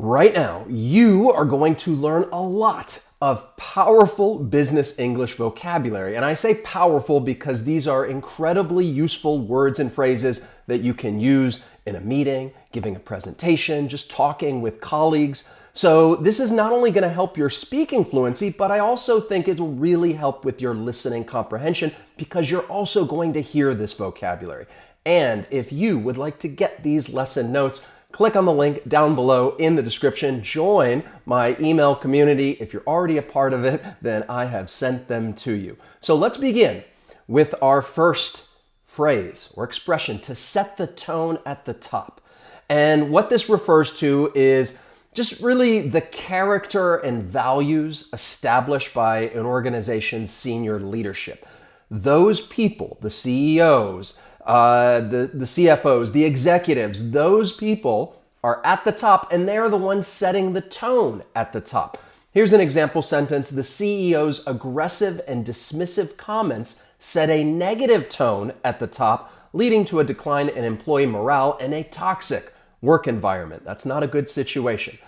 Right now, you are going to learn a lot of powerful business English vocabulary. And I say powerful because these are incredibly useful words and phrases that you can use in a meeting, giving a presentation, just talking with colleagues. So this is not only going to help your speaking fluency, but I also think it will really help with your listening comprehension because you're also going to hear this vocabulary. And if you would like to get these lesson notes, click on the link down below in the description. Join my email community. If you're already a part of it, then I have sent them to you. So let's begin with our first phrase or expression, to set the tone at the top. And what this refers to is just really the character and values established by an organization's senior leadership. Those people, the CEOs, the CFOs, the executives, those people are at the top and they're the ones setting the tone at the top. Here's an example sentence. The CEO's aggressive and dismissive comments set a negative tone at the top, leading to a decline in employee morale and a toxic work environment. That's not a good situation.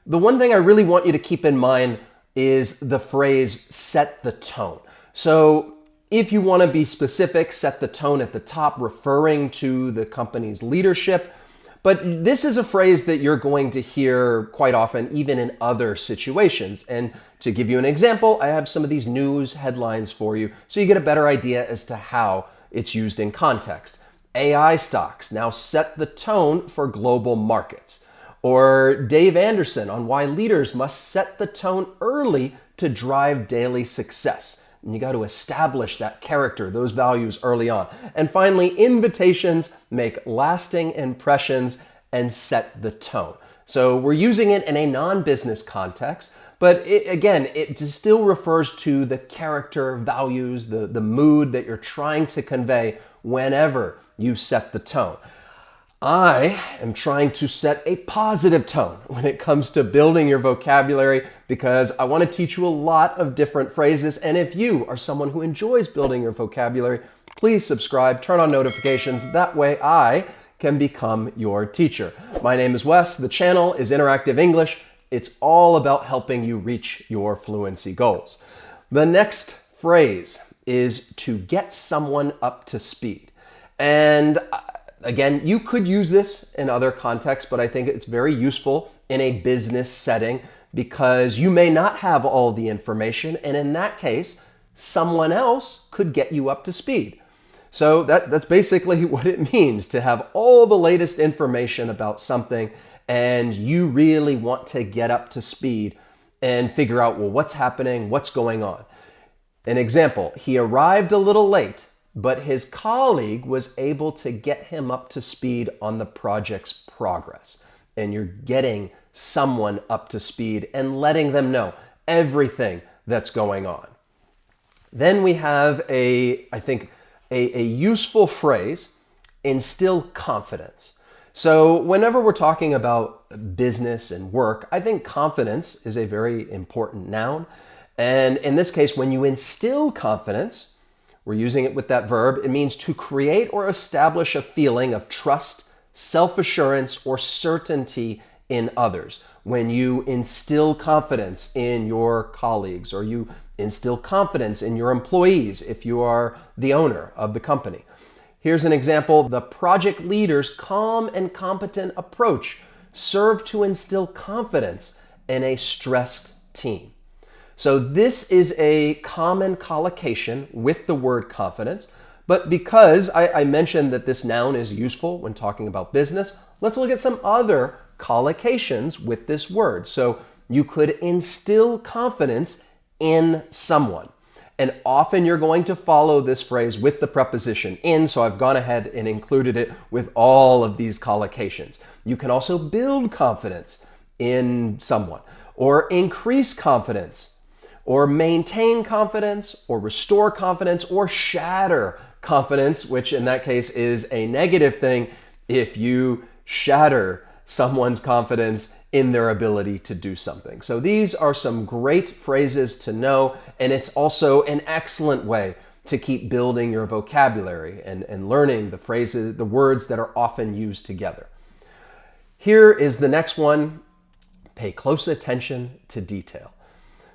The one thing I really want you to keep in mind is the phrase set the tone. So if you want to be specific, set the tone at the top, referring to the company's leadership. But this is a phrase that you're going to hear quite often, even in other situations. And to give you an example, I have some of these news headlines for you so you get a better idea as to how it's used in context. AI stocks now set the tone for global markets. Or Dave Anderson on why leaders must set the tone early to drive daily success. And you got to establish that character, those values early on. And finally, invitations make lasting impressions and set the tone. So we're using it in a non-business context, but it still refers to the character, values, the mood that you're trying to convey whenever you set the tone. I am trying to set a positive tone when it comes to building your vocabulary because I want to teach you a lot of different phrases. And if you are someone who enjoys building your vocabulary, please subscribe, turn on notifications. That way I can become your teacher. My name is Wes. The channel is Interactive English. It's all about helping you reach your fluency goals. The next phrase is to get someone up to speed. And again, you could use this in other contexts, but I think it's very useful in a business setting because you may not have all the information, and in that case, someone else could get you up to speed. So that's basically what it means to have all the latest information about something, and you really want to get up to speed and figure out, well, what's happening, what's going on. An example, he arrived a little late, but his colleague was able to get him up to speed on the project's progress. And you're getting someone up to speed and letting them know everything that's going on. Then we have a useful phrase, instill confidence. So whenever we're talking about business and work, I think confidence is a very important noun. And in this case, when you instill confidence, we're using it with that verb. It means to create or establish a feeling of trust, self-assurance, or certainty in others. When you instill confidence in your colleagues, or you instill confidence in your employees if you are the owner of the company. Here's an example. The project leader's calm and competent approach served to instill confidence in a stressed team. So this is a common collocation with the word confidence, but because I mentioned that this noun is useful when talking about business, let's look at some other collocations with this word. So you could instill confidence in someone. And often you're going to follow this phrase with the preposition in, so I've gone ahead and included it with all of these collocations. You can also build confidence in someone, or increase confidence, or maintain confidence, or restore confidence, or shatter confidence, which in that case is a negative thing if you shatter someone's confidence in their ability to do something. So these are some great phrases to know, and it's also an excellent way to keep building your vocabulary and learning the phrases, the words that are often used together. Here is the next one. Pay close attention to detail.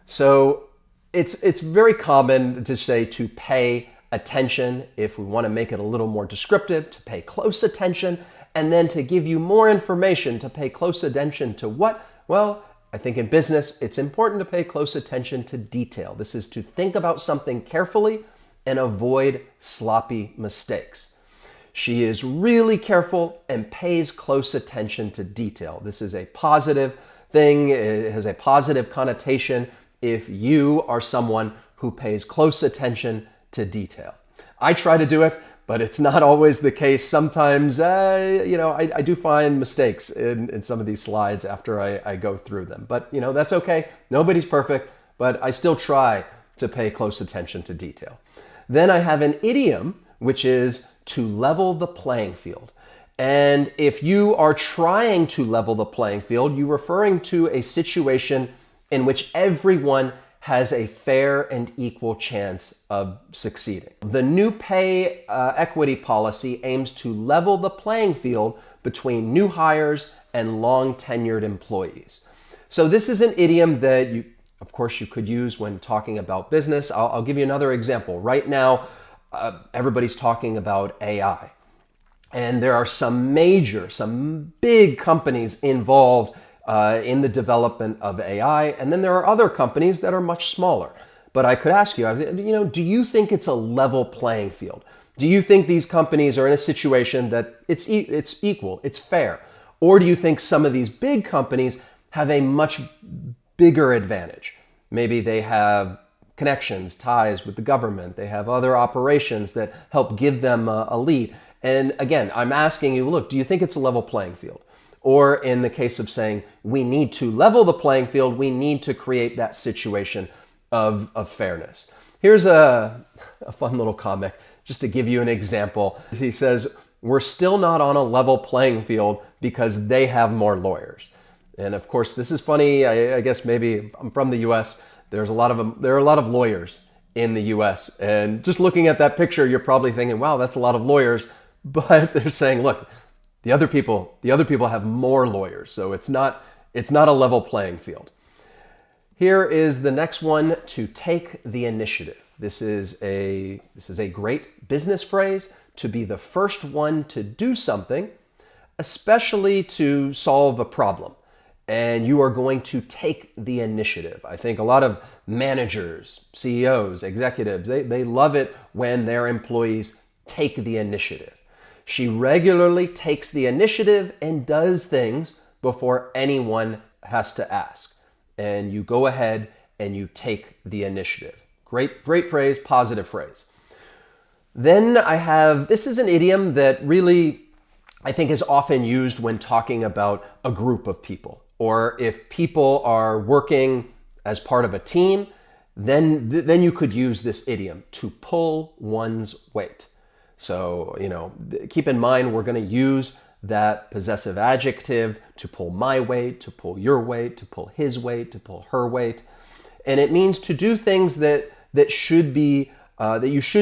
So it's very common to say to pay attention. If we want to make it a little more descriptive, to pay close attention, and then to give you more information, to pay close attention to what? Well, I think in business, it's important to pay close attention to detail. This is to think about something carefully and avoid sloppy mistakes. She is really careful and pays close attention to detail. This is a positive thing. It has a positive connotation if you are someone who pays close attention to detail. I try to do it, but it's not always the case. Sometimes, I do find mistakes in some of these slides after I go through them. But, that's okay. Nobody's perfect, but I still try to pay close attention to detail. Then I have an idiom, which is to level the playing field. And if you are trying to level the playing field, you're referring to a situation in which everyone has a fair and equal chance of succeeding. The new pay equity policy aims to level the playing field between new hires and long-tenured employees. So this is an idiom that of course, you could use when talking about business. I'll give you another example. Right now, everybody's talking about AI. And there are some big companies involved in the development of AI. And then there are other companies that are much smaller. But I could ask you, do you think it's a level playing field? Do you think these companies are in a situation that it's equal, it's fair? Or do you think some of these big companies have a much bigger advantage? Maybe they have connections, ties with the government. They have other operations that help give them a lead. And again, I'm asking you, look, do you think it's a level playing field? Or in the case of saying we need to level the playing field, we need to create that situation of fairness. Here's a fun little comic just to give you an example. He says, we're still not on a level playing field because they have more lawyers. And of course, this is funny. I guess maybe I'm from the US. There are a lot of lawyers in the US. And just looking at that picture, you're probably thinking, wow, that's a lot of lawyers. But they're saying, look, the other people have more lawyers. So it's not a level playing field. Here is the next one, to take the initiative. This is a great business phrase, to be the first one to do something, especially to solve a problem. And you are going to take the initiative. I think a lot of managers, CEOs, executives, they love it when their employees take the initiative. She regularly takes the initiative and does things before anyone has to ask. And you go ahead and you take the initiative. Great phrase, positive phrase. Then this is an idiom that really I think is often used when talking about a group of people. Or if people are working as part of a team, then you could use this idiom, to pull one's weight. So, keep in mind, we're going to use that possessive adjective to pull my weight, to pull your weight, to pull his weight, to pull her weight. And it means to do things that you should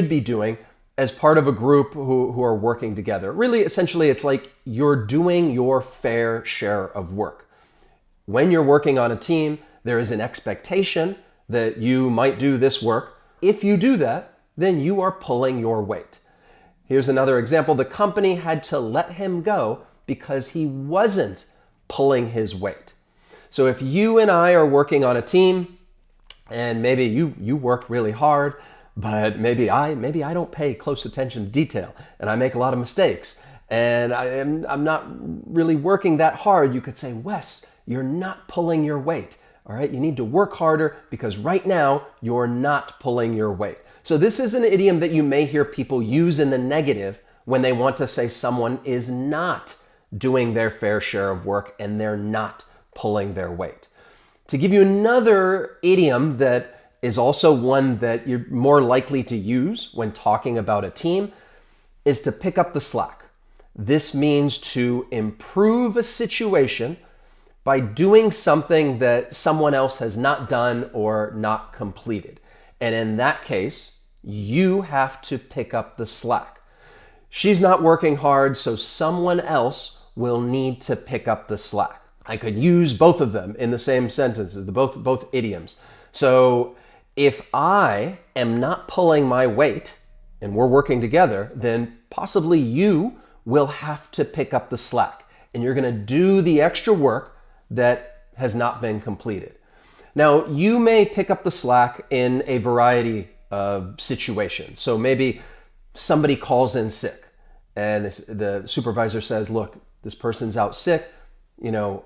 be doing as part of a group who are working together. Really, essentially, it's like you're doing your fair share of work. When you're working on a team, there is an expectation that you might do this work. If you do that, then you are pulling your weight. Here's another example. The company had to let him go because he wasn't pulling his weight. So if you and I are working on a team, and maybe you work really hard, but maybe I don't pay close attention to detail, and I make a lot of mistakes, and I'm not really working that hard, you could say, Wes, you're not pulling your weight. All right, you need to work harder because right now you're not pulling your weight. So this is an idiom that you may hear people use in the negative when they want to say someone is not doing their fair share of work and they're not pulling their weight. To give you another idiom that is also one that you're more likely to use when talking about a team is to pick up the slack. This means to improve a situation by doing something that someone else has not done or not completed. And in that case, you have to pick up the slack. She's not working hard, so someone else will need to pick up the slack. I could use both of them in the same sentences, both idioms. So if I am not pulling my weight and we're working together, then possibly you will have to pick up the slack and you're going to do the extra work that has not been completed. Now, you may pick up the slack in a variety of situations. So maybe somebody calls in sick and the supervisor says, look, this person's out sick,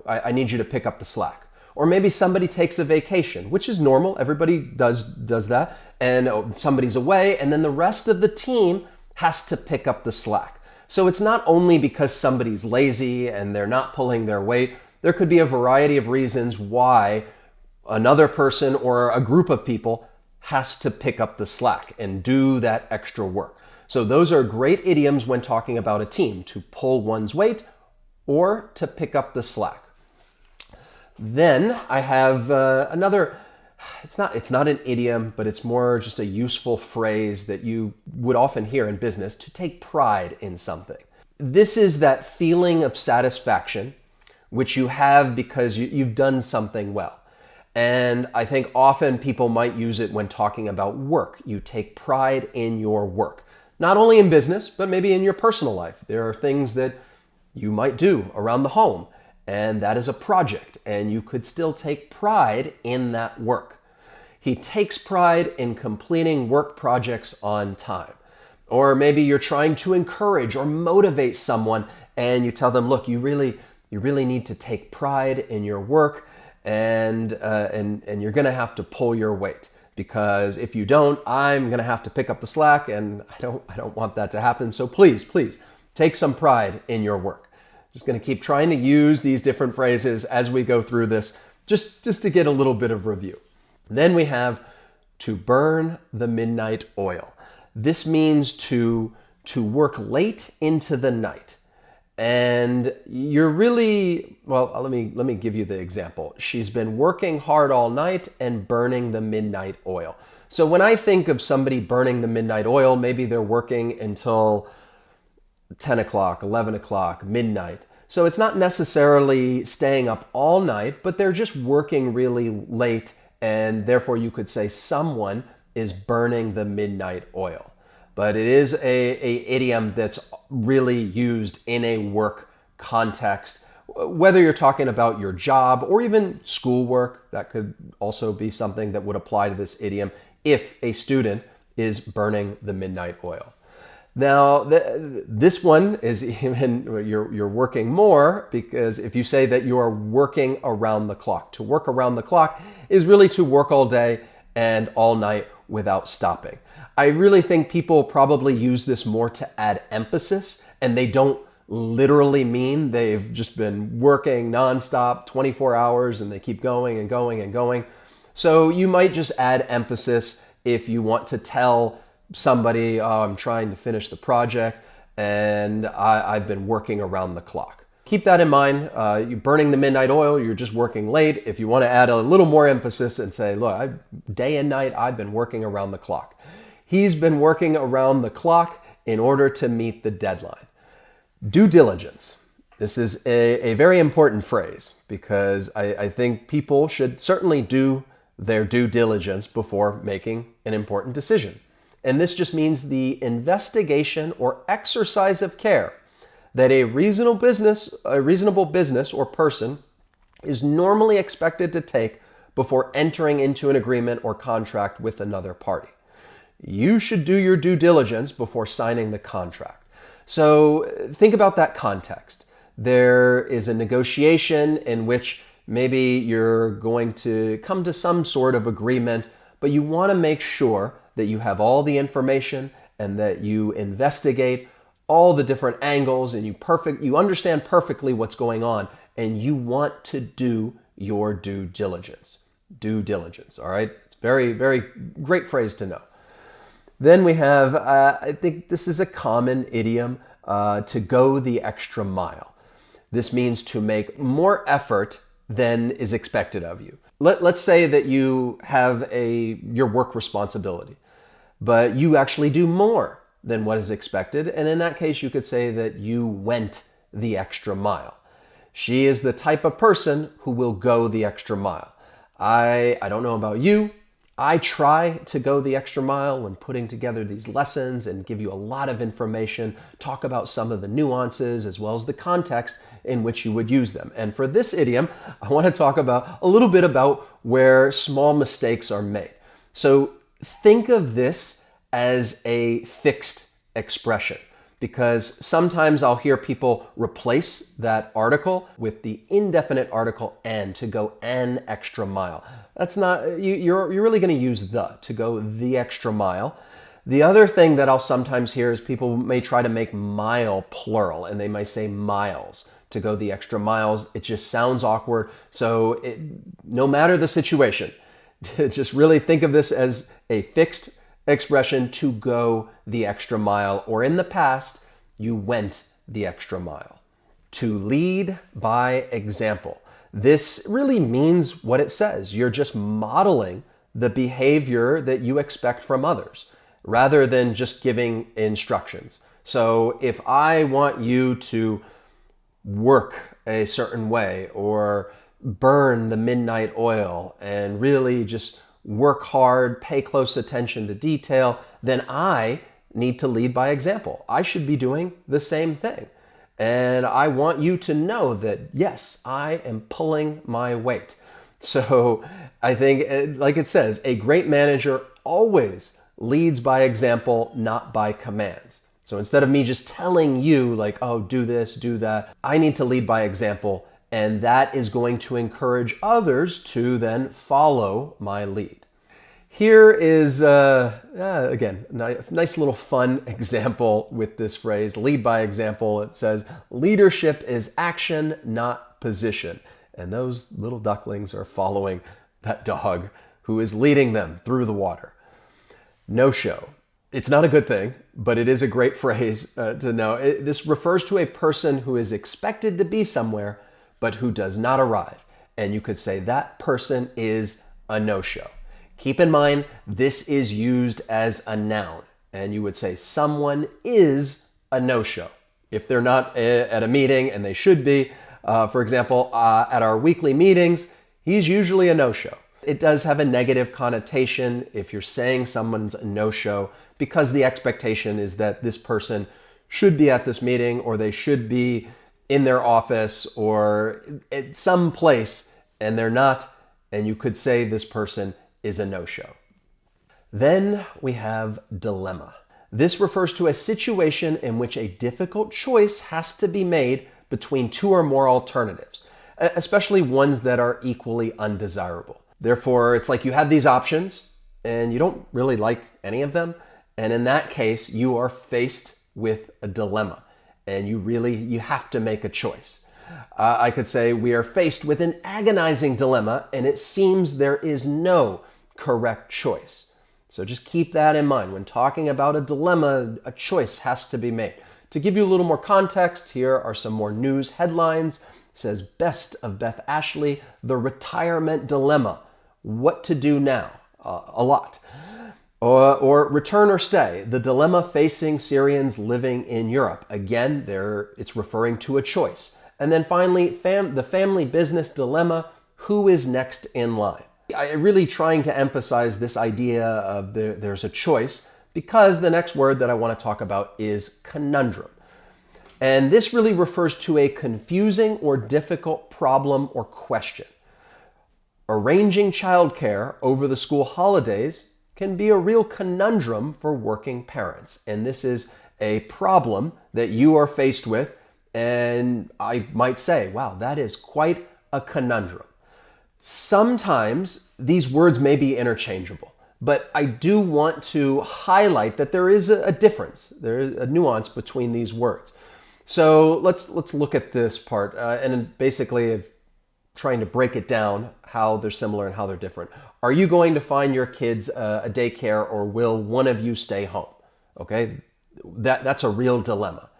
I need you to pick up the slack. Or maybe somebody takes a vacation, which is normal. Everybody does that. And somebody's away, and then the rest of the team has to pick up the slack. So it's not only because somebody's lazy and they're not pulling their weight. There could be a variety of reasons why another person or a group of people has to pick up the slack and do that extra work. So those are great idioms when talking about a team, to pull one's weight or to pick up the slack. Then I have another, it's not an idiom, but it's more just a useful phrase that you would often hear in business, to take pride in something. This is that feeling of satisfaction which you have because you've done something well. And I think often people might use it when talking about work. You take pride in your work. Not only in business, but maybe in your personal life. There are things that you might do around the home, and that is a project, and you could still take pride in that work. He takes pride in completing work projects on time. Or maybe you're trying to encourage or motivate someone, and you tell them, look, you really need to take pride in your work, and you're going to have to pull your weight, because if you don't, I'm going to have to pick up the slack, and I don't want that to happen. So please take some pride in your work. Just going to keep trying to use these different phrases as we go through this, just to get a little bit of review. Then we have to burn the midnight oil. This means to work late into the night. And you're really, well, let me give you the example. She's been working hard all night and burning the midnight oil. So when I think of somebody burning the midnight oil, maybe they're working until 10 o'clock, 11 o'clock, midnight. So it's not necessarily staying up all night, but they're just working really late, and therefore you could say someone is burning the midnight oil. But it is a idiom that's really used in a work context. Whether you're talking about your job or even schoolwork, that could also be something that would apply to this idiom if a student is burning the midnight oil. Now, this one is even, you're working more, because if you say that you are working around the clock, to work around the clock is really to work all day and all night without stopping. I really think people probably use this more to add emphasis, and they don't literally mean they've just been working nonstop 24 hours and they keep going and going and going. So you might just add emphasis if you want to tell somebody, oh, I'm trying to finish the project and I've been working around the clock. Keep that in mind. You're burning the midnight oil, you're just working late. If you want to add a little more emphasis and say, look, day and night, I've been working around the clock. He's been working around the clock in order to meet the deadline. Due diligence. This is a very important phrase, because I think people should certainly do their due diligence before making an important decision. And this just means the investigation or exercise of care that a reasonable business or person is normally expected to take before entering into an agreement or contract with another party. You should do your due diligence before signing the contract. So think about that context. There is a negotiation in which maybe you're going to come to some sort of agreement, but you want to make sure that you have all the information and that you investigate all the different angles and you understand perfectly what's going on, and you want to do your due diligence. Due diligence, all right? It's very, very great phrase to know. Then we have, I think this is a common idiom, to go the extra mile. This means to make more effort than is expected of you. Let's say that you have your work responsibility, but you actually do more than what is expected. And in that case, you could say that you went the extra mile. She is the type of person who will go the extra mile. I don't know about you. I try to go the extra mile when putting together these lessons and give you a lot of information, talk about some of the nuances as well as the context in which you would use them. And for this idiom, I want to talk about a little bit about where small mistakes are made. So think of this as a fixed expression, because sometimes I'll hear people replace that article with the indefinite article "an" to go an extra mile. That's not, you're really going to use the to go the extra mile. The other thing that I'll sometimes hear is people may try to make mile plural, and they might say miles to go the extra miles. It just sounds awkward. So no matter the situation, just really think of this as a fixed expression, to go the extra mile, or in the past, you went the extra mile. To lead by example. This really means what it says. You're just modeling the behavior that you expect from others rather than just giving instructions. So if I want you to work a certain way or burn the midnight oil and really just work hard, pay close attention to detail, then I need to lead by example. I should be doing the same thing. And I want you to know that, yes, I am pulling my weight. So I think, like it says, a great manager always leads by example, not by commands. So instead of me just telling you like, oh, do this, do that, I need to lead by example. And that is going to encourage others to then follow my lead. Here is, again, a nice little fun example with this phrase, lead by example. It says, leadership is action, not position. And those little ducklings are following that dog who is leading them through the water. No show. It's not a good thing, but it is a great phrase to know. This refers to a person who is expected to be somewhere, but who does not arrive. And you could say that person is a no-show. Keep in mind, this is used as a noun, and you would say someone is a no-show. If they're not at a meeting, and they should be, for example, at our weekly meetings, he's usually a no-show. It does have a negative connotation if you're saying someone's a no-show, because the expectation is that this person should be at this meeting, or they should be in their office or at some place, and they're not, and you could say this person is a no-show. Then we have dilemma. This refers to a situation in which a difficult choice has to be made between two or more alternatives, especially ones that are equally undesirable. Therefore, it's like you have these options and you don't really like any of them. And in that case, you are faced with a dilemma and you have to make a choice. I could say we are faced with an agonizing dilemma and it seems there is no correct choice. So just keep that in mind. When talking about a dilemma, a choice has to be made. To give you a little more context, here are some more news headlines. It says, Best of Beth Ashley, the retirement dilemma. What to do now? A lot. Or return or stay, the dilemma facing Syrians living in Europe. Again, it's referring to a choice. And then finally, the family business dilemma, who is next in line? I'm really trying to emphasize this idea of there's a choice, because the next word that I want to talk about is conundrum. And this really refers to a confusing or difficult problem or question. Arranging childcare over the school holidays can be a real conundrum for working parents. And this is a problem that you are faced with. And I might say, wow, that is quite a conundrum. Sometimes these words may be interchangeable, but I do want to highlight that there is a difference. There is a nuance between these words. So let's look at this part and basically trying to break it down, how they're similar and how they're different. Are you going to find your kids a daycare, or will one of you stay home? Okay, that's a real dilemma.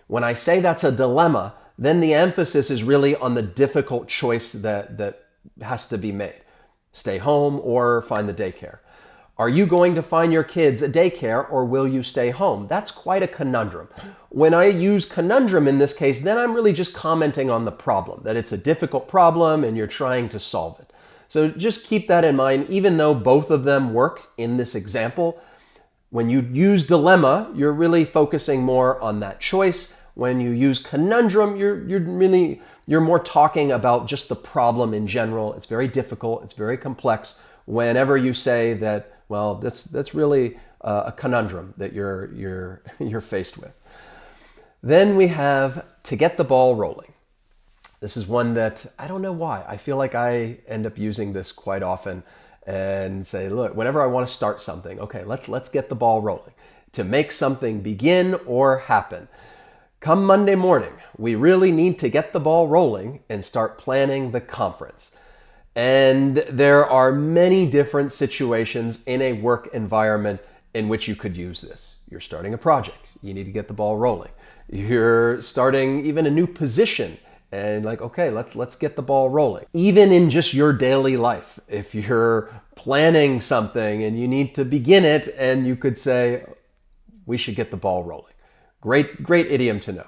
When I say that's a dilemma, then the emphasis is really on the difficult choice that has to be made. Stay home or find the daycare. Are you going to find your kids a daycare or will you stay home? That's quite a conundrum. When I use conundrum in this case, then I'm really just commenting on the problem, that it's a difficult problem and you're trying to solve it. So just keep that in mind, even though both of them work in this example. When you use dilemma, you're really focusing more on that choice. When you use conundrum, you're more talking about just the problem in general. It's very difficult, it's very complex. Whenever you say that, well, that's really a conundrum that you're faced with. Then we have to get the ball rolling. This is one that I don't know why. I feel like I end up using this quite often and say, look, whenever I want to start something, okay, let's get the ball rolling. To make something begin or happen. Come Monday morning, we really need to get the ball rolling and start planning the conference. And there are many different situations in a work environment in which you could use this. You're starting a project, you need to get the ball rolling. You're starting even a new position and like, okay, let's get the ball rolling. Even in just your daily life, if you're planning something and you need to begin it, and you could say, we should get the ball rolling. Great idiom to know.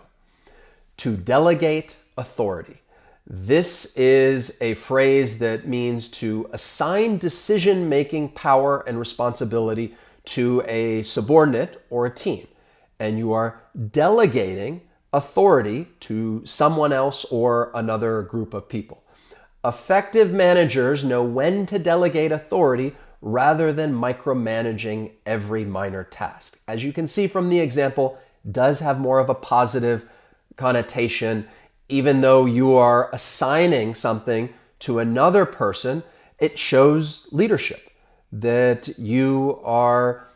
To delegate authority. This is a phrase that means to assign decision-making power and responsibility to a subordinate or a team. And you are delegating authority to someone else or another group of people. Effective managers know when to delegate authority rather than micromanaging every minor task. As you can see from the example, does have more of a positive connotation. Even though you are assigning something to another person, it shows leadership, that you are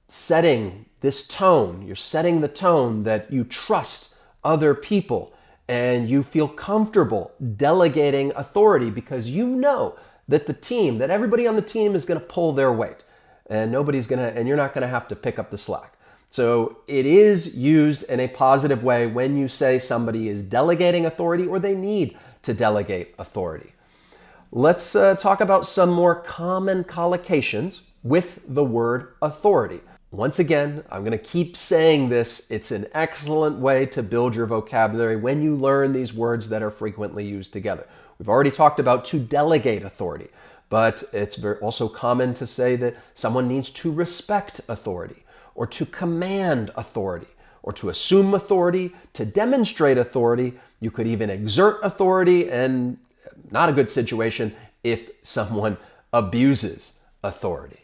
setting this tone. You're setting the tone that you trust other people and you feel comfortable delegating authority because you know that that everybody on the team is going to pull their weight and you're not going to have to pick up the slack. So it is used in a positive way when you say somebody is delegating authority or they need to delegate authority. Let's talk about some more common collocations with the word authority. Once again, I'm going to keep saying this. It's an excellent way to build your vocabulary when you learn these words that are frequently used together. We've already talked about to delegate authority, but it's also common to say that someone needs to respect authority, or to command authority, or to assume authority, to demonstrate authority. You could even exert authority, and not a good situation if someone abuses authority.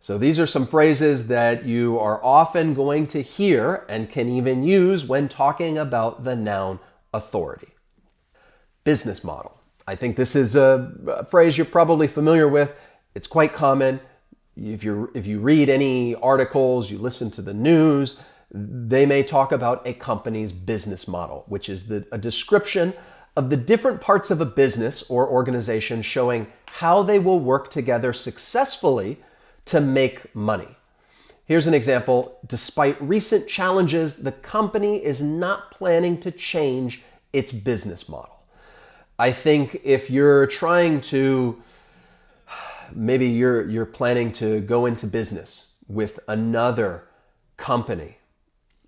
So these are some phrases that you are often going to hear and can even use when talking about the noun authority. Business model. I think this is a phrase you're probably familiar with. It's quite common. If you read any articles, you listen to the news, they may talk about a company's business model, which is a description of the different parts of a business or organization showing how they will work together successfully to make money. Here's an example. Despite recent challenges, the company is not planning to change its business model. I think if you're trying to maybe you're planning to go into business with another company.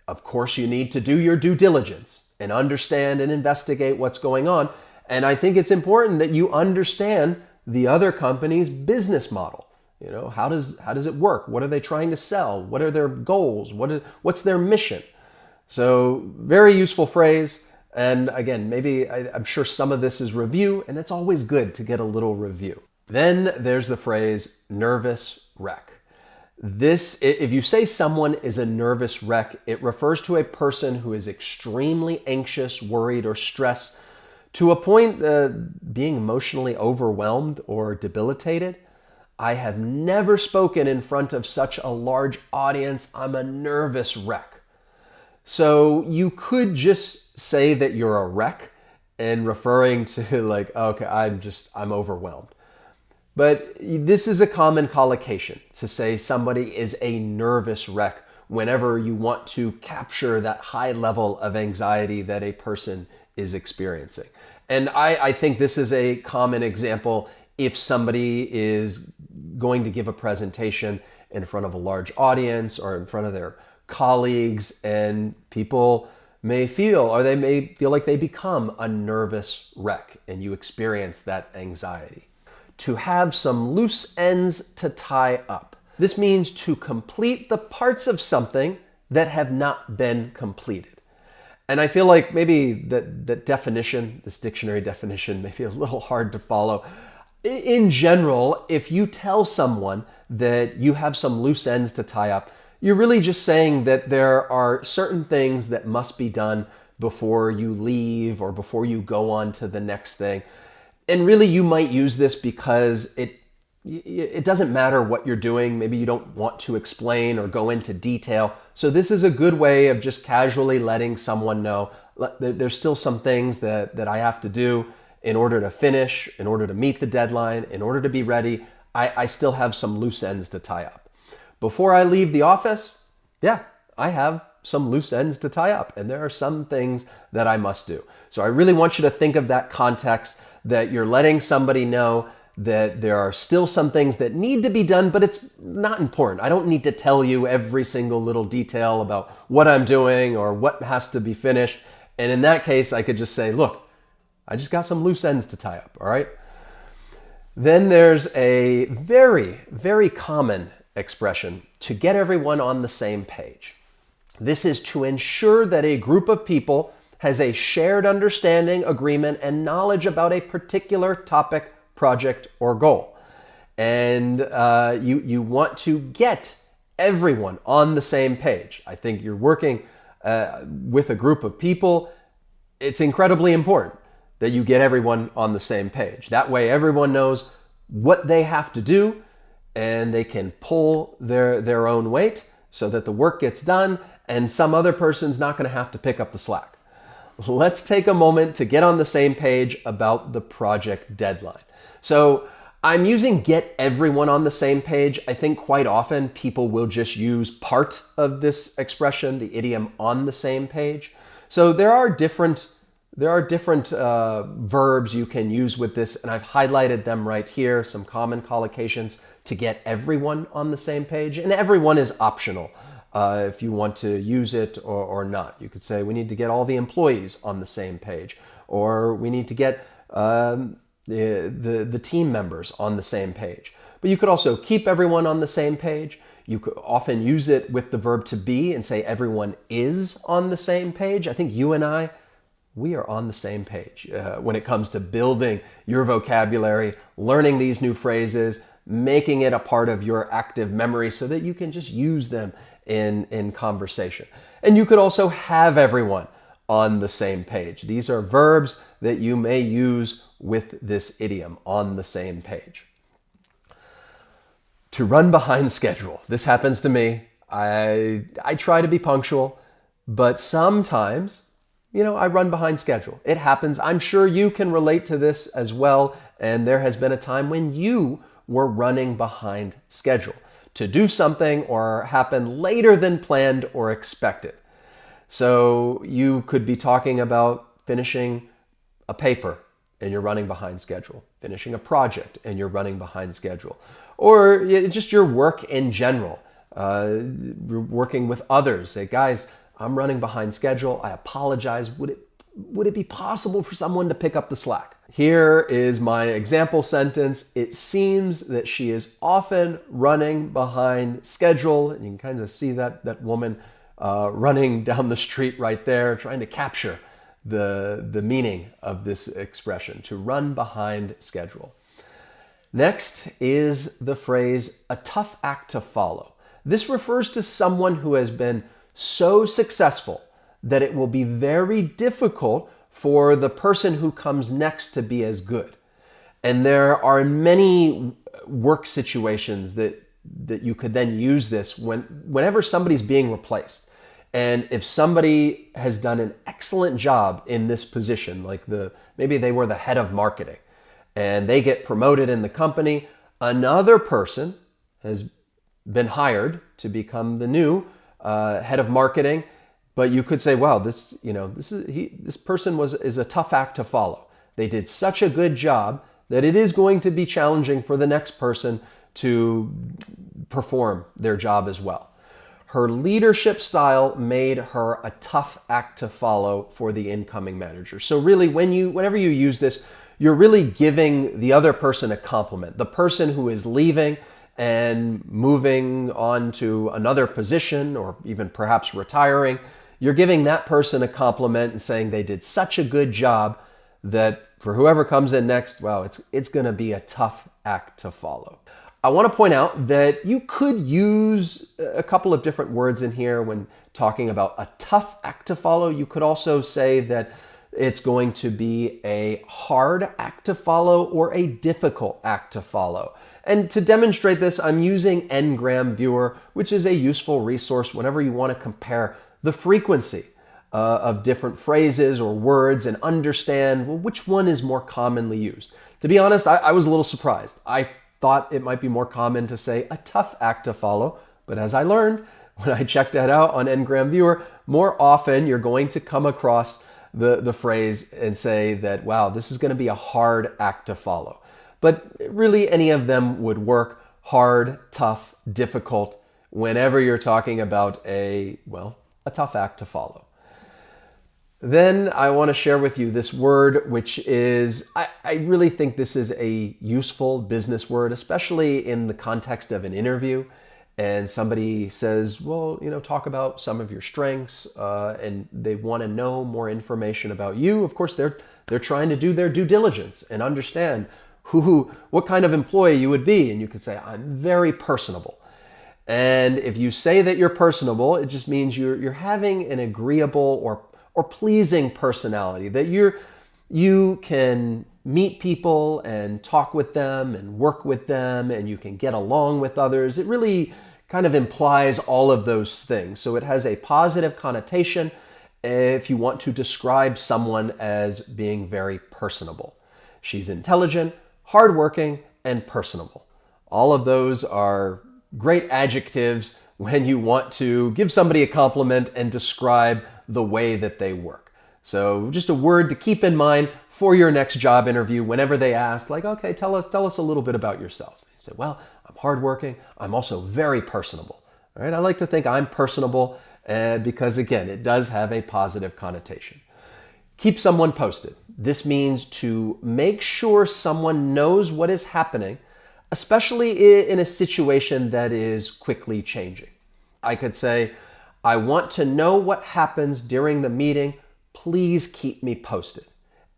Of course, you need to do your due diligence and understand and investigate what's going on. And I think it's important that you understand the other company's business model. You know, how does it work? What are they trying to sell? What are their goals? What's their mission? So very useful phrase. And again, I'm sure some of this is review, and it's always good to get a little review. Then there's the phrase nervous wreck. This, if you say someone is a nervous wreck, it refers to a person who is extremely anxious, worried, or stressed to a point being emotionally overwhelmed or debilitated. I have never spoken in front of such a large audience. I'm a nervous wreck. So you could just say that you're a wreck and referring to like, okay, I'm overwhelmed. But this is a common collocation to say somebody is a nervous wreck whenever you want to capture that high level of anxiety that a person is experiencing. And I think this is a common example if somebody is going to give a presentation in front of a large audience or in front of their colleagues, and people may feel, or they may feel like they become a nervous wreck, and you experience that anxiety. To have some loose ends to tie up. This means to complete the parts of something that have not been completed. And I feel like maybe that definition, this dictionary definition, may be a little hard to follow. In general, if you tell someone that you have some loose ends to tie up, you're really just saying that there are certain things that must be done before you leave or before you go on to the next thing. And really, you might use this because it doesn't matter what you're doing. Maybe you don't want to explain or go into detail. So this is a good way of just casually letting someone know there's still some things that I have to do in order to finish, in order to meet the deadline, in order to be ready. I still have some loose ends to tie up. Before I leave the office, I have some loose ends to tie up, and there are some things that I must do. So I really want you to think of that context, that you're letting somebody know that there are still some things that need to be done, but it's not important. I don't need to tell you every single little detail about what I'm doing or what has to be finished. And in that case, I could just say, look, I just got some loose ends to tie up, all right? Then there's a very, very common expression, to get everyone on the same page. This is to ensure that a group of people has a shared understanding, agreement, and knowledge about a particular topic, project, or goal. And you want to get everyone on the same page. I think you're working with a group of people. It's incredibly important that you get everyone on the same page. That way everyone knows what they have to do, and they can pull their own weight so that the work gets done and some other person's not going to have to pick up the slack. Let's take a moment to get on the same page about the project deadline. So I'm using get everyone on the same page. I think quite often people will just use part of this expression, the idiom on the same page. So there are different verbs you can use with this, and I've highlighted them right here, some common collocations to get everyone on the same page. And everyone is optional if you want to use it or not. You could say we need to get all the employees on the same page, or we need to get the team members on the same page. But you could also keep everyone on the same page. You could often use it with the verb to be and say everyone is on the same page. I think you and I, we are on the same page when it comes to building your vocabulary, learning these new phrases, making it a part of your active memory so that you can just use them in conversation. And you could also have everyone on the same page. These are verbs that you may use with this idiom, on the same page. To run behind schedule. This happens to me. I try to be punctual, but sometimes I run behind schedule. It happens. I'm sure you can relate to this as well. And there has been a time when you were running behind schedule to do something or happen later than planned or expected. So you could be talking about finishing a paper and you're running behind schedule, finishing a project and you're running behind schedule, or just your work in general, working with others. Say, guys, I'm running behind schedule. I apologize. Would it be possible for someone to pick up the slack? Here is my example sentence. It seems that she is often running behind schedule. And you can kind of see that woman running down the street right there, trying to capture the meaning of this expression, to run behind schedule. Next is the phrase, a tough act to follow. This refers to someone who has been so successful that it will be very difficult for the person who comes next to be as good. And there are many work situations that you could then use this whenever somebody's being replaced. And if somebody has done an excellent job in this position, like maybe they were the head of marketing and they get promoted in the company, another person has been hired to become the new head of marketing, but you could say, wow, this person is a tough act to follow. They did such a good job that it is going to be challenging for the next person to perform their job as well. Her leadership style made her a tough act to follow for the incoming manager. So really, whenever you use this, you're really giving the other person a compliment. The person who is leaving and moving on to another position, or even perhaps retiring, you're giving that person a compliment and saying they did such a good job that for whoever comes in next, well, it's going to be a tough act to follow. I want to point out that you could use a couple of different words in here when talking about a tough act to follow. You could also say that it's going to be a hard act to follow or a difficult act to follow. And to demonstrate this, I'm using Ngram Viewer, which is a useful resource whenever you want to compare the frequency of different phrases or words and understand, well, which one is more commonly used. To be honest, I was a little surprised. I thought it might be more common to say a tough act to follow, but as I learned when I checked that out on Ngram Viewer, more often you're going to come across the phrase and say that, wow, this is going to be a hard act to follow. But really any of them would work: hard, tough, difficult, whenever you're talking about a tough act to follow. Then I want to share with you this word, which is, I really think this is a useful business word, especially in the context of an interview. And somebody says, well, talk about some of your strengths, and they want to know more information about you. Of course, they're trying to do their due diligence and understand what kind of employee you would be. And you could say, I'm very personable. And if you say that you're personable, it just means you're having an agreeable or pleasing personality, that you can meet people and talk with them and work with them, and you can get along with others. It really kind of implies all of those things. So it has a positive connotation if you want to describe someone as being very personable. She's intelligent, hardworking, and personable. All of those are great adjectives when you want to give somebody a compliment and describe the way that they work. So just a word to keep in mind for your next job interview whenever they ask, like, okay, tell us a little bit about yourself. You say, well, I'm hardworking. I'm also very personable. All right, I like to think I'm personable because, again, it does have a positive connotation. Keep someone posted. This means to make sure someone knows what is happening, especially in a situation that is quickly changing. I could say, I want to know what happens during the meeting. Please keep me posted.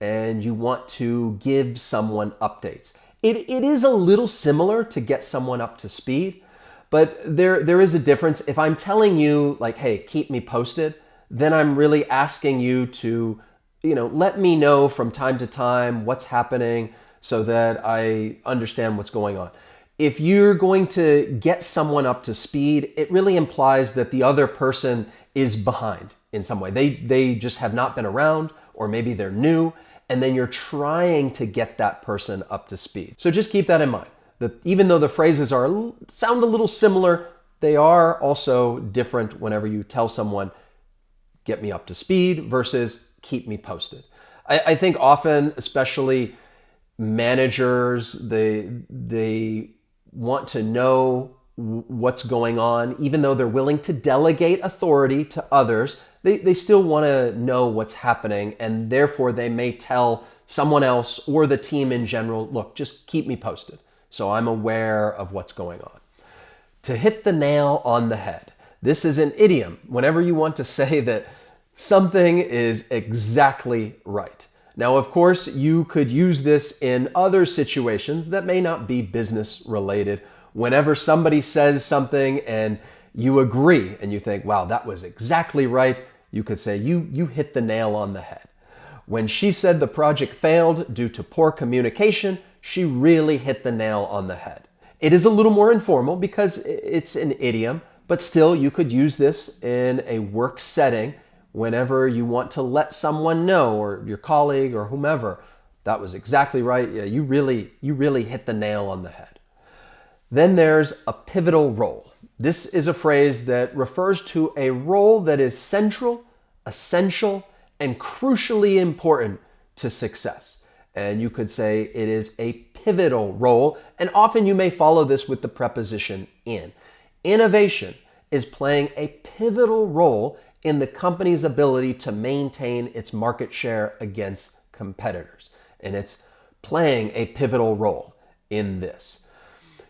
And you want to give someone updates. It is a little similar to get someone up to speed, but there is a difference. If I'm telling you, like, hey, keep me posted, then I'm really asking you to, let me know from time to time what's happening so that I understand what's going on. If you're going to get someone up to speed, it really implies that the other person is behind in some way. They just have not been around, or maybe they're new, and then you're trying to get that person up to speed. So just keep that in mind, that even though the phrases sound a little similar, they are also different whenever you tell someone, get me up to speed versus keep me posted. I think often, especially managers, they want to know what's going on. Even though they're willing to delegate authority to others, they still want to know what's happening, and therefore they may tell someone else or the team in general, look, just keep me posted so I'm aware of what's going on. To hit the nail on the head. This is an idiom whenever you want to say that something is exactly right. Now, of course, you could use this in other situations that may not be business related. Whenever somebody says something and you agree and you think, wow, that was exactly right, you could say, you hit the nail on the head. When she said the project failed due to poor communication, she really hit the nail on the head. It is a little more informal because it's an idiom, but still you could use this in a work setting whenever you want to let someone know, or your colleague or whomever, that was exactly right. Yeah, you really hit the nail on the head. Then there's a pivotal role. This is a phrase that refers to a role that is central, essential, and crucially important to success. And you could say it is a pivotal role, and often you may follow this with the preposition in. Innovation is playing a pivotal role in the company's ability to maintain its market share against competitors. And it's playing a pivotal role in this.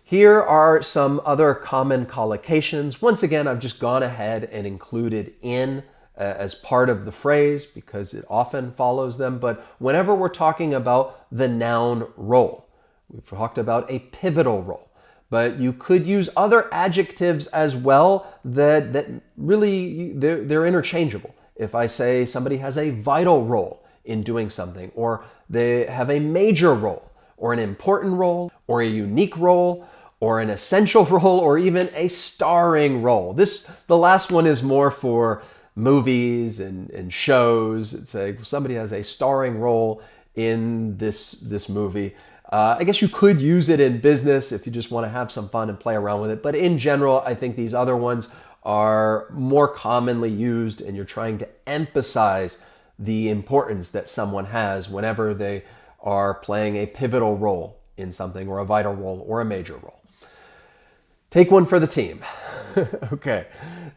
Here are some other common collocations. Once again, I've just gone ahead and included in as part of the phrase because it often follows them. But whenever we're talking about the noun role, we've talked about a pivotal role. But you could use other adjectives as well that really, they're interchangeable. If I say somebody has a vital role in doing something, or they have a major role, or an important role, or a unique role, or an essential role, or even a starring role. The last one is more for movies and shows. It's somebody has a starring role in this movie. I guess you could use it in business if you just want to have some fun and play around with it. But in general, I think these other ones are more commonly used, and you're trying to emphasize the importance that someone has whenever they are playing a pivotal role in something, or a vital role, or a major role. Take one for the team. Okay,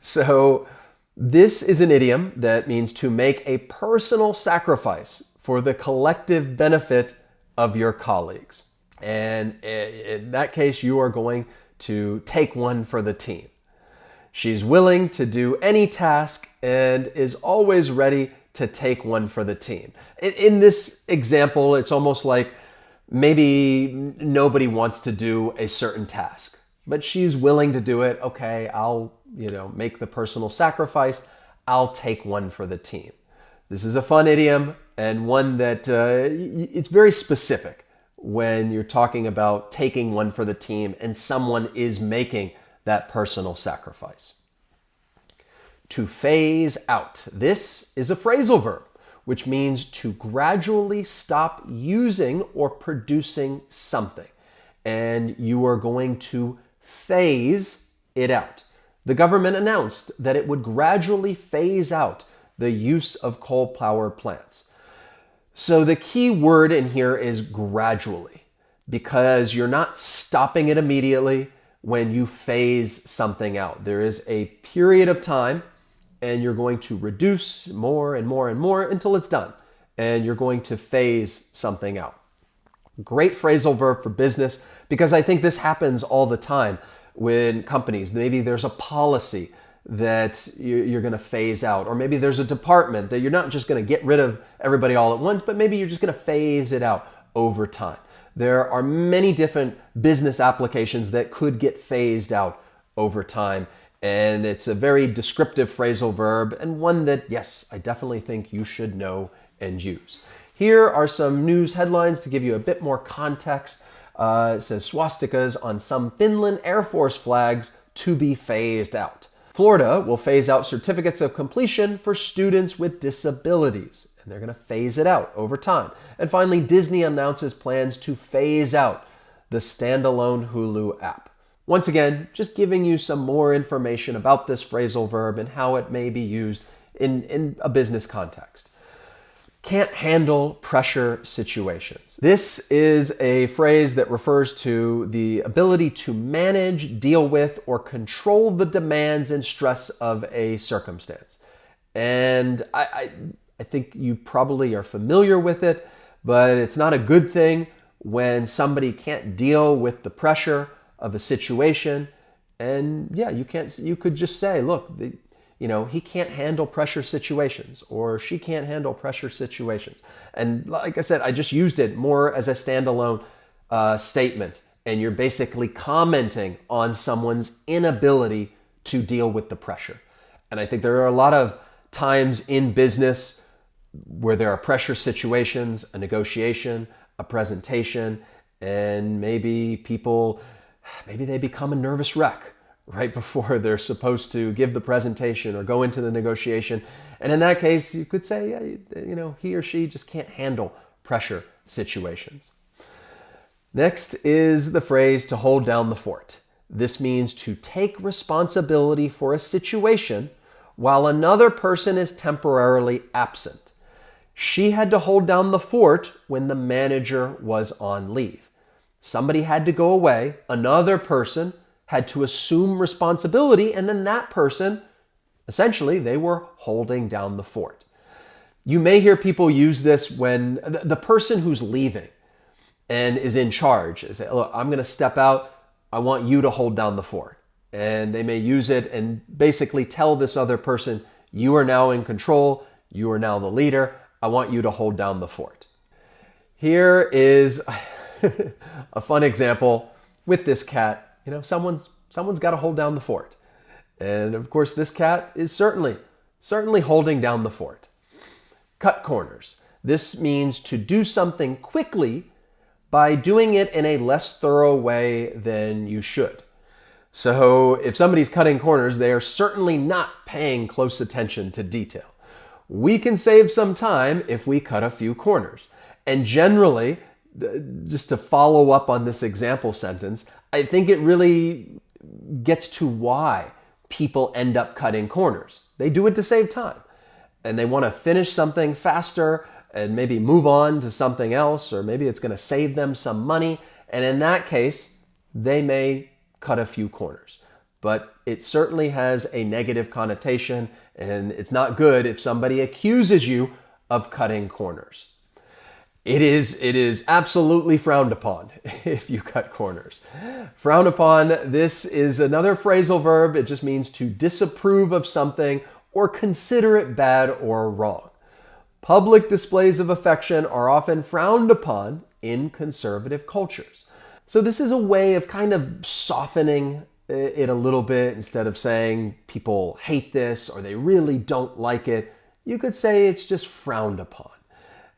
so this is an idiom that means to make a personal sacrifice for the collective benefit of your colleagues. And in that case, you are going to take one for the team. She's willing to do any task and is always ready to take one for the team. In this example, it's almost like maybe nobody wants to do a certain task, but she's willing to do it. Okay, I'll make the personal sacrifice. I'll take one for the team. This is a fun idiom, and one that it's very specific when you're talking about taking one for the team and someone is making that personal sacrifice. To phase out. This is a phrasal verb, which means to gradually stop using or producing something. And you are going to phase it out. The government announced that it would gradually phase out the use of coal-powered plants. So the key word in here is gradually, because you're not stopping it immediately when you phase something out. There is a period of time, and you're going to reduce more and more and more until it's done, and you're going to phase something out. Great phrasal verb for business, because I think this happens all the time when companies, maybe there's a policy that you're going to phase out, or maybe there's a department that you're not just going to get rid of everybody all at once, but maybe you're just going to phase it out over time. There are many different business applications that could get phased out over time, and it's a very descriptive phrasal verb, and one that, yes, I definitely think you should know and use. Here are some news headlines to give you a bit more context. It says swastikas on some Finland Air Force flags to be phased out. Florida will phase out certificates of completion for students with disabilities, and they're going to phase it out over time. And finally, Disney announces plans to phase out the standalone Hulu app. Once again, just giving you some more information about this phrasal verb and how it may be used in a business context. Can't handle pressure situations. This is a phrase that refers to the ability to manage, deal with, or control the demands and stress of a circumstance. And I think you probably are familiar with it, but it's not a good thing when somebody can't deal with the pressure of a situation. And yeah, you could just say, look, he can't handle pressure situations, or she can't handle pressure situations. And like I said, I just used it more as a standalone statement. And you're basically commenting on someone's inability to deal with the pressure. And I think there are a lot of times in business where there are pressure situations, a negotiation, a presentation, and maybe they become a nervous wreck right before they're supposed to give the presentation or go into the negotiation. And in that case, you could say, he or she just can't handle pressure situations. Next is the phrase to hold down the fort. This means to take responsibility for a situation while another person is temporarily absent. She had to hold down the fort when the manager was on leave. Somebody had to go away, another person had to assume responsibility, and then that person, essentially, they were holding down the fort. You may hear people use this when the person who's leaving and is in charge is say, look, I'm going to step out. I want you to hold down the fort. And they may use it and basically tell this other person, you are now in control. You are now the leader. I want you to hold down the fort. Here is a fun example with this cat. You know, someone's got to hold down the fort. And of course, this cat is certainly holding down the fort. Cut corners. This means to do something quickly by doing it in a less thorough way than you should. So if somebody's cutting corners, they are certainly not paying close attention to detail. We can save some time if we cut a few corners. And generally, just to follow up on this example sentence, I think it really gets to why people end up cutting corners. They do it to save time. And they want to finish something faster and maybe move on to something else, or maybe it's going to save them some money. And in that case, they may cut a few corners. But it certainly has a negative connotation, and it's not good if somebody accuses you of cutting corners. It is absolutely frowned upon if you cut corners. Frowned upon, this is another phrasal verb. It just means to disapprove of something or consider it bad or wrong. Public displays of affection are often frowned upon in conservative cultures. So this is a way of kind of softening it a little bit. Instead of saying people hate this or they really don't like it, you could say it's just frowned upon.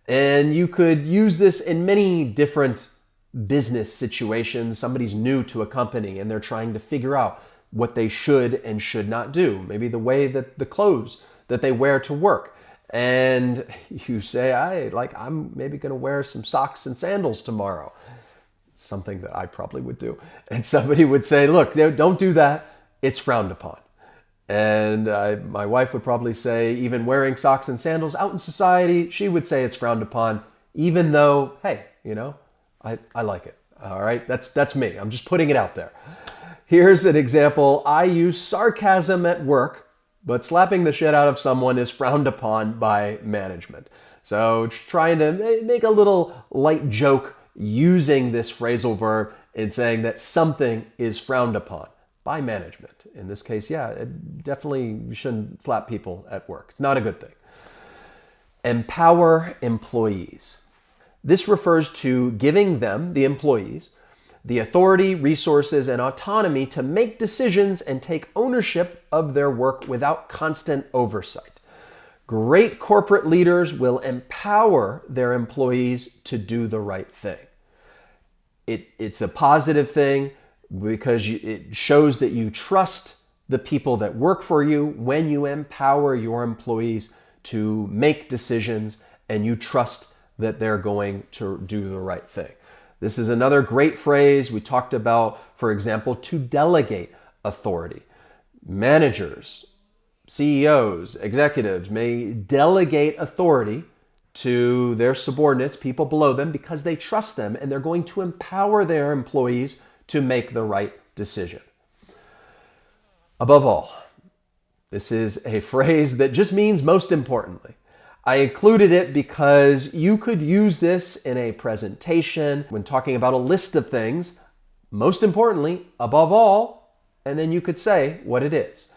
And you could use this in many different business situations. Somebody's new to a company and they're trying to figure out what they should and should not do. Maybe the way that the clothes that they wear to work. And you say, I'm maybe going to wear some socks and sandals tomorrow. Something that I probably would do. And somebody would say, look, don't do that. It's frowned upon. And my wife would probably say, even wearing socks and sandals out in society, she would say it's frowned upon, even though, hey, I like it. All right, that's me. I'm just putting it out there. Here's an example. I use sarcasm at work, but slapping the shit out of someone is frowned upon by management. So trying to make a little light joke using this phrasal verb and saying that something is frowned upon by management. In this case, definitely you shouldn't slap people at work. It's not a good thing. Empower employees. This refers to giving them, the employees, the authority, resources, and autonomy to make decisions and take ownership of their work without constant oversight. Great corporate leaders will empower their employees to do the right thing. It's a positive thing because it shows that you trust the people that work for you when you empower your employees to make decisions and you trust that they're going to do the right thing. This is another great phrase we talked about, for example, to delegate authority. Managers, CEOs, executives may delegate authority to their subordinates, people below them, because they trust them and they're going to empower their employees to make the right decision. Above all, this is a phrase that just means most importantly. I included it because you could use this in a presentation when talking about a list of things, most importantly, above all, and then you could say what it is.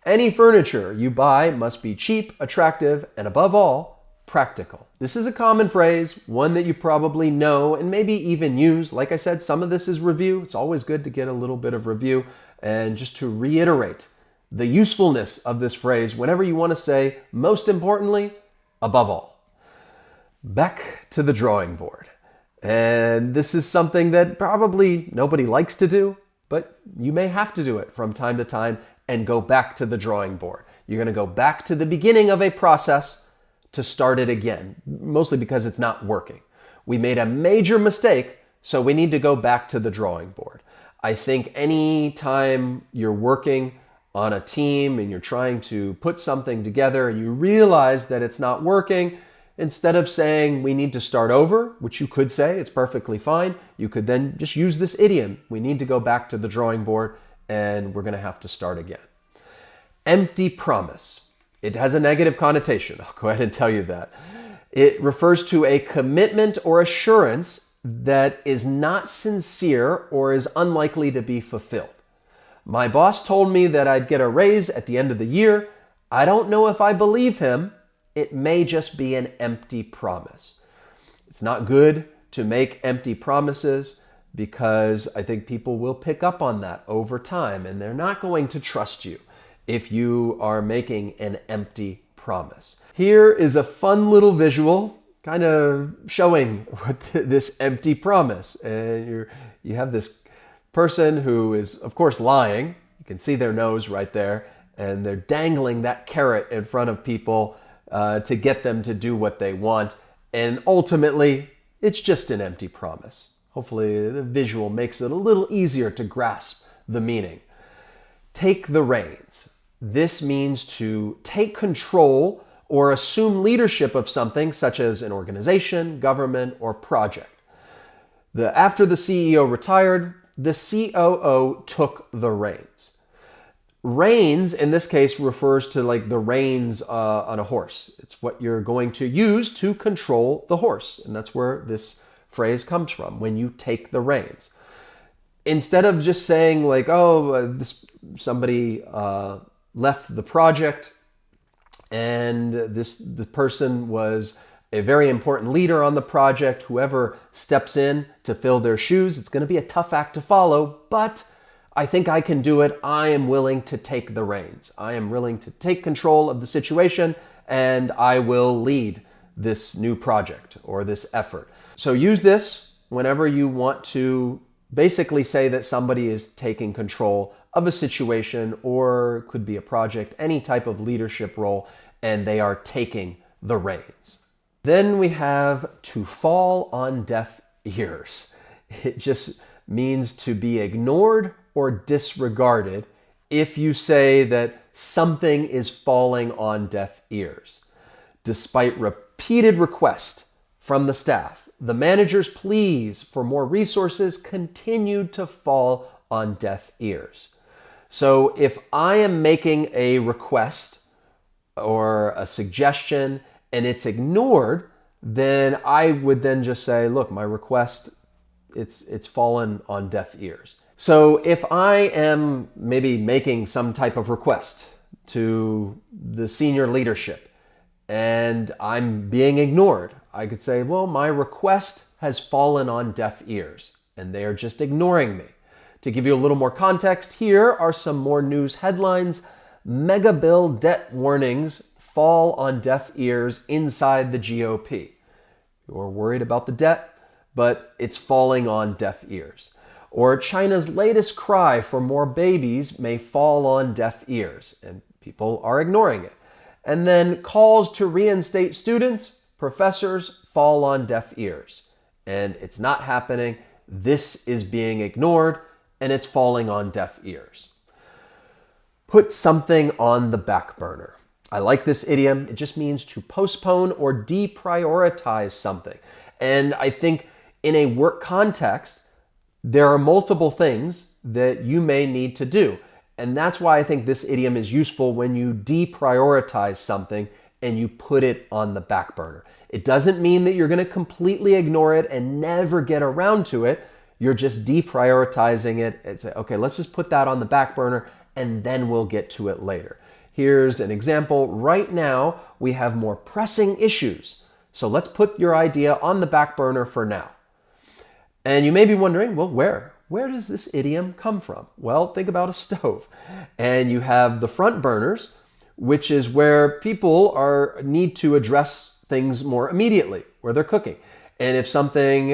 Any furniture you buy must be cheap, attractive, and above all, practical. This is a common phrase, one that you probably know and maybe even use. Like I said, some of this is review. It's always good to get a little bit of review. And just to reiterate the usefulness of this phrase, whenever you want to say, most importantly, above all. Back to the drawing board. And this is something that probably nobody likes to do, but you may have to do it from time to time and go back to the drawing board. You're going to go back to the beginning of a process to start it again, mostly because it's not working. We made a major mistake, so we need to go back to the drawing board. I think any time you're working on a team and you're trying to put something together and you realize that it's not working, instead of saying we need to start over, which you could say, it's perfectly fine, you could then just use this idiom. We need to go back to the drawing board and we're going to have to start again. Empty promise. It has a negative connotation. I'll go ahead and tell you that. It refers to a commitment or assurance that is not sincere or is unlikely to be fulfilled. My boss told me that I'd get a raise at the end of the year. I don't know if I believe him. It may just be an empty promise. It's not good to make empty promises because I think people will pick up on that over time and they're not going to trust you if you are making an empty promise. Here is a fun little visual kind of showing what this empty promise. And you have this person who is, of course, lying. You can see their nose right there. And they're dangling that carrot in front of people to get them to do what they want. And ultimately, it's just an empty promise. Hopefully, the visual makes it a little easier to grasp the meaning. Take the reins. This means to take control or assume leadership of something such as an organization, government, or project. After the CEO retired, the COO took the reins. Reins, in this case, refers to like the reins on a horse. It's what you're going to use to control the horse. And that's where this phrase comes from, when you take the reins. Instead of just saying like, somebody left the project and the person was a very important leader on the project. Whoever steps in to fill their shoes, it's going to be a tough act to follow, but I think I can do it. I am willing to take the reins. I am willing to take control of the situation and I will lead this new project or this effort. So use this whenever you want to basically say that somebody is taking control of a situation or could be a project, any type of leadership role, and they are taking the reins. Then we have to fall on deaf ears. It just means to be ignored or disregarded if you say that something is falling on deaf ears. Despite repeated requests from the staff, the manager's pleas for more resources continued to fall on deaf ears. So if I am making a request or a suggestion and it's ignored, then I would then just say, look, my request, it's fallen on deaf ears. So if I am maybe making some type of request to the senior leadership and I'm being ignored, I could say, well, my request has fallen on deaf ears and they are just ignoring me. To give you a little more context, here are some more news headlines. Mega bill debt warnings fall on deaf ears inside the GOP. You're worried about the debt, but it's falling on deaf ears. Or China's latest cry for more babies may fall on deaf ears, and people are ignoring it. And then calls to reinstate students, professors fall on deaf ears. And it's not happening. This is being ignored, and it's falling on deaf ears. Put something on the back burner. I like this idiom. It just means to postpone or deprioritize something. And I think in a work context, there are multiple things that you may need to do. And that's why I think this idiom is useful when you deprioritize something and you put it on the back burner. It doesn't mean that you're going to completely ignore it and never get around to it. You're just deprioritizing it and say, okay, let's just put that on the back burner and then we'll get to it later. Here's an example. Right now, we have more pressing issues. So let's put your idea on the back burner for now. And you may be wondering, well, where does this idiom come from? Well, think about a stove. And you have the front burners, which is where people need to address things more immediately, where they're cooking. And if something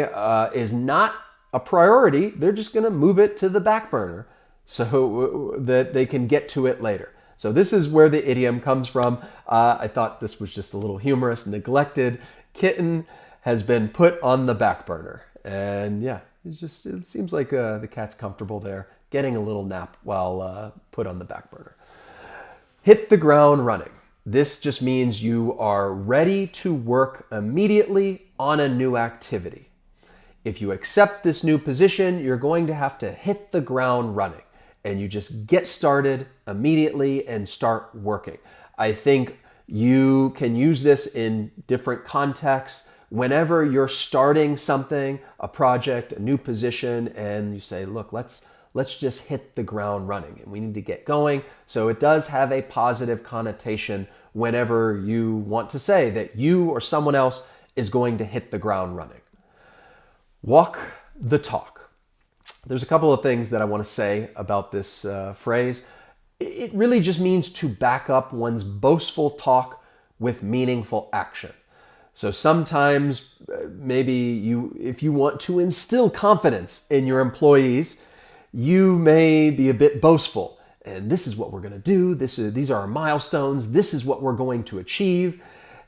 is not a priority, they're just going to move it to the back burner so that they can get to it later. So this is where the idiom comes from. I thought this was just a little humorous. Neglected kitten has been put on the back burner. And yeah, it seems like the cat's comfortable there, getting a little nap while put on the back burner. Hit the ground running. This just means you are ready to work immediately on a new activity. If you accept this new position, you're going to have to hit the ground running, and you just get started immediately and start working. I think you can use this in different contexts. Whenever you're starting something, a project, a new position, and you say, look, let's just hit the ground running and we need to get going. So it does have a positive connotation whenever you want to say that you or someone else is going to hit the ground running. Walk the talk. There's a couple of things that I want to say about this phrase. It really just means to back up one's boastful talk with meaningful action. So sometimes if you want to instill confidence in your employees, you may be a bit boastful. And this is what we're going to do. These are our milestones. This is what we're going to achieve.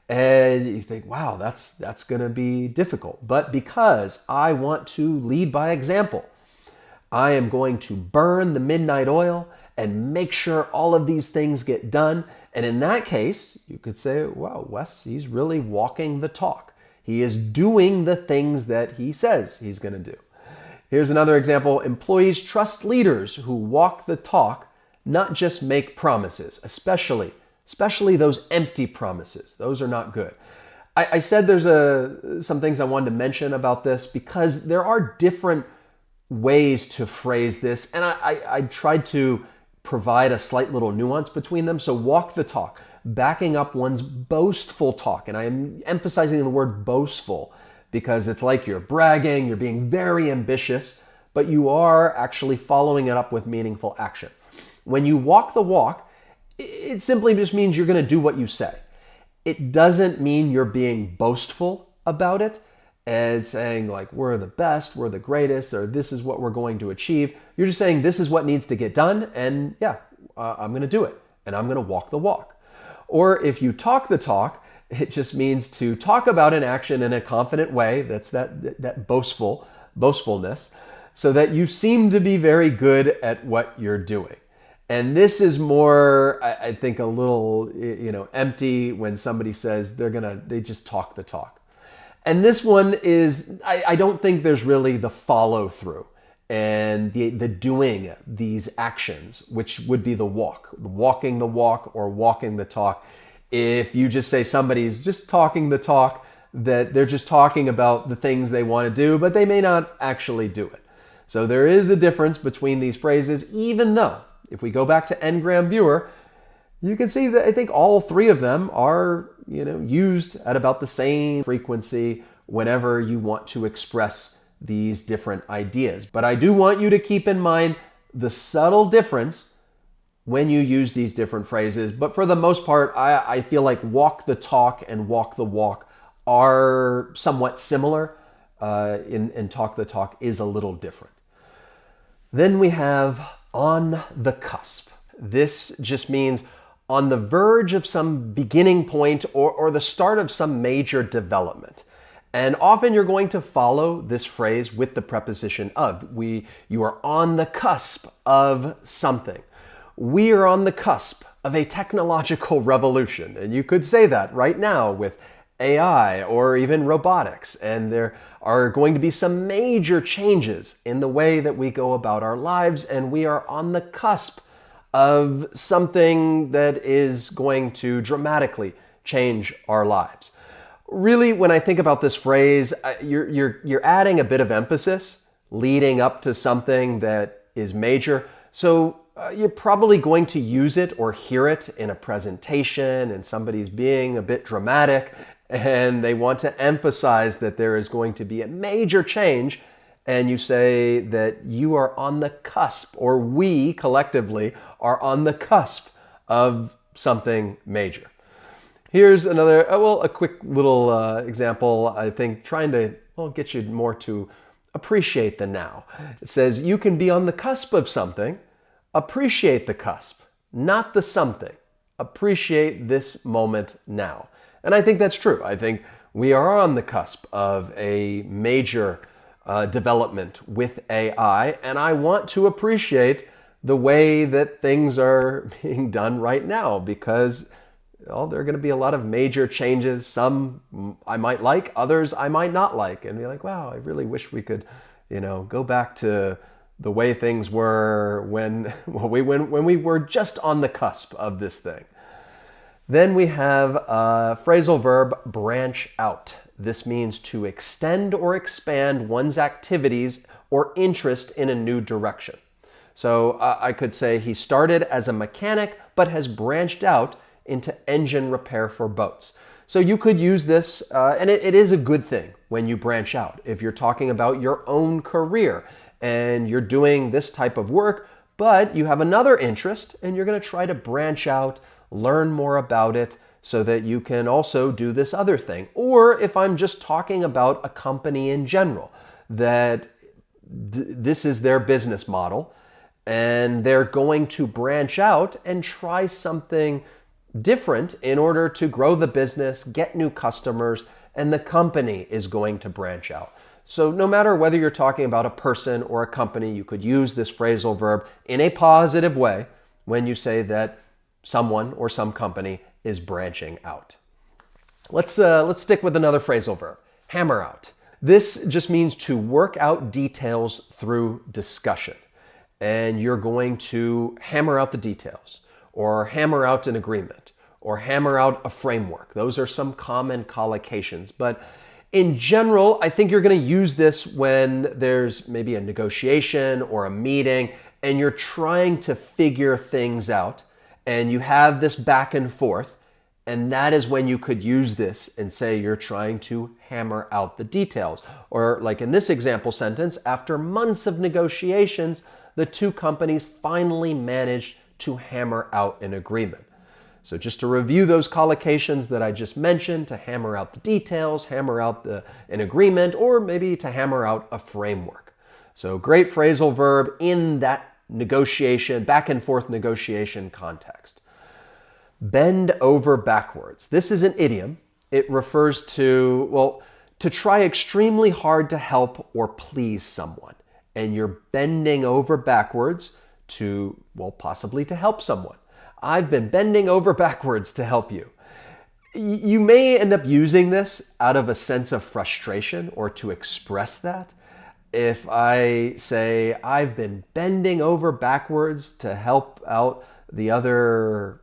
And you think, wow, that's going to be difficult. But because I want to lead by example, I am going to burn the midnight oil and make sure all of these things get done. And in that case, you could say, wow, Wes, he's really walking the talk. He is doing the things that he says he's going to do. Here's another example. Employees trust leaders who walk the talk, not just make promises, especially those empty promises. Those are not good. I said there's some things I wanted to mention about this because there are different ways to phrase this, and I tried to provide a slight little nuance between them. So walk the talk, backing up one's boastful talk. And I am emphasizing the word boastful because it's like you're bragging, you're being very ambitious, but you are actually following it up with meaningful action. When you walk the walk, it simply just means you're going to do what you say. It doesn't mean you're being boastful about it as saying like, we're the best, we're the greatest, or this is what we're going to achieve. You're just saying this is what needs to get done, and I'm going to do it, and I'm going to walk the walk. Or if you talk the talk, it just means to talk about an action in a confident way. That's that boastfulness, so that you seem to be very good at what you're doing. And this is more, I think, a little, empty when somebody says they just talk the talk. And this one is, I don't think there's really the follow through and the doing these actions, which would be the walking the walk or walking the talk. If you just say somebody's just talking the talk, that they're just talking about the things they want to do, but they may not actually do it. So there is a difference between these phrases, even though if we go back to Ngram Viewer, you can see that I think all three of them are used at about the same frequency whenever you want to express these different ideas. But I do want you to keep in mind the subtle difference when you use these different phrases. But for the most part, I feel like walk the talk and walk the walk are somewhat similar, and talk the talk is a little different. Then we have on the cusp. This just means on the verge of some beginning point or the start of some major development. And often you're going to follow this phrase with the preposition of. You are on the cusp of something. We are on the cusp of a technological revolution. And you could say that right now with AI or even robotics. And there are going to be some major changes in the way that we go about our lives. And we are on the cusp of something that is going to dramatically change our lives. Really, when I think about this phrase, you're adding a bit of emphasis leading up to something that is major. So you're probably going to use it or hear it in a presentation and somebody's being a bit dramatic and they want to emphasize that there is going to be a major change. And you say that you are on the cusp, or we collectively are on the cusp of something major. Here's another, a quick little example, I think, trying to get you more to appreciate the now. It says, you can be on the cusp of something, appreciate the cusp, not the something. Appreciate this moment now. And I think that's true. I think we are on the cusp of a major development with AI, and I want to appreciate the way that things are being done right now, because well, there are going to be a lot of major changes. Some I might like, others I might not like, and be like, wow, I really wish we could, go back to the way things were when we were just on the cusp of this thing. Then we have phrasal verb branch out. This means to extend or expand one's activities or interest in a new direction. So I could say he started as a mechanic but has branched out into engine repair for boats. So you could use this, and it is a good thing when you branch out. If you're talking about your own career and you're doing this type of work, but you have another interest and you're going to try to branch out, learn more about it so that you can also do this other thing. Or if I'm just talking about a company in general, that this is their business model and they're going to branch out and try something different in order to grow the business, get new customers, and the company is going to branch out. So no matter whether you're talking about a person or a company, you could use this phrasal verb in a positive way when you say that someone or some company is branching out. Let's stick with another phrasal verb, hammer out. This just means to work out details through discussion. And you're going to hammer out the details, or hammer out an agreement, or hammer out a framework. Those are some common collocations. But in general, I think you're going to use this when there's maybe a negotiation or a meeting and you're trying to figure things out and you have this back and forth. And that is when you could use this and say you're trying to hammer out the details. Or like in this example sentence, after months of negotiations, the two companies finally managed to hammer out an agreement. So just to review those collocations that I just mentioned, to hammer out the details, hammer out an agreement, or maybe to hammer out a framework. So great phrasal verb in that negotiation, back and forth negotiation context. Bend over backwards. This is an idiom. It refers to, to try extremely hard to help or please someone. And you're bending over backwards to, possibly to help someone. I've been bending over backwards to help you. You may end up using this out of a sense of frustration or to express that. If I say, I've been bending over backwards to help out the other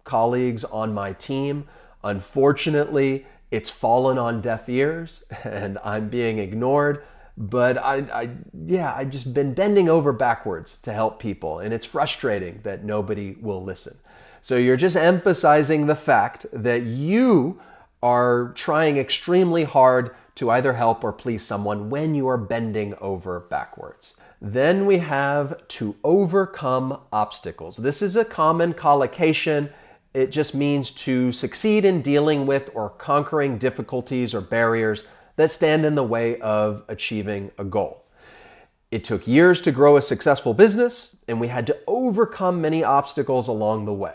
colleagues on my team, unfortunately, it's fallen on deaf ears and I'm being ignored. But I've just been bending over backwards to help people, and it's frustrating that nobody will listen. So you're just emphasizing the fact that you are trying extremely hard to either help or please someone when you are bending over backwards. Then we have to overcome obstacles. This is a common collocation. It just means to succeed in dealing with or conquering difficulties or barriers that stand in the way of achieving a goal. It took years to grow a successful business, and we had to overcome many obstacles along the way.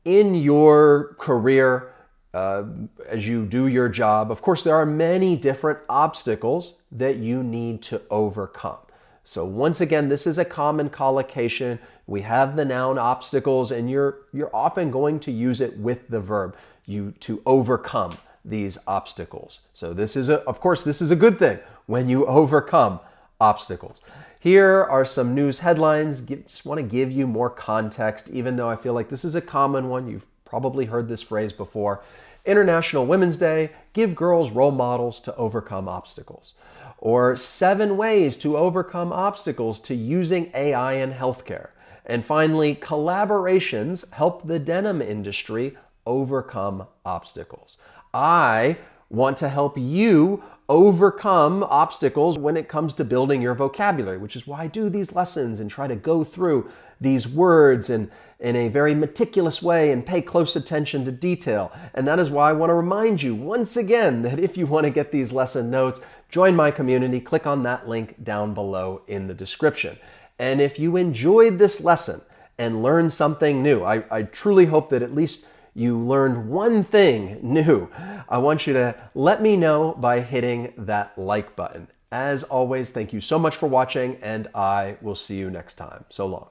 In your career, as you do your job, of course, there are many different obstacles that you need to overcome. So once again, this is a common collocation. We have the noun obstacles, and you're often going to use it with the verb, to overcome these obstacles. So this is a good thing when you overcome obstacles. Here are some news headlines. Just want to give you more context, even though I feel like this is a common one. You've probably heard this phrase before. International Women's Day, give girls role models to overcome obstacles. Or 7 ways to overcome obstacles to using AI in healthcare. And finally, collaborations help the denim industry overcome obstacles. I want to help you overcome obstacles when it comes to building your vocabulary, which is why I do these lessons and try to go through these words in a very meticulous way and pay close attention to detail. And that is why I want to remind you once again that if you want to get these lesson notes, join my community, click on that link down below in the description. And if you enjoyed this lesson and learned something new, I truly hope that at least you learned one thing new. I want you to let me know by hitting that like button. As always, thank you so much for watching, and I will see you next time. So long.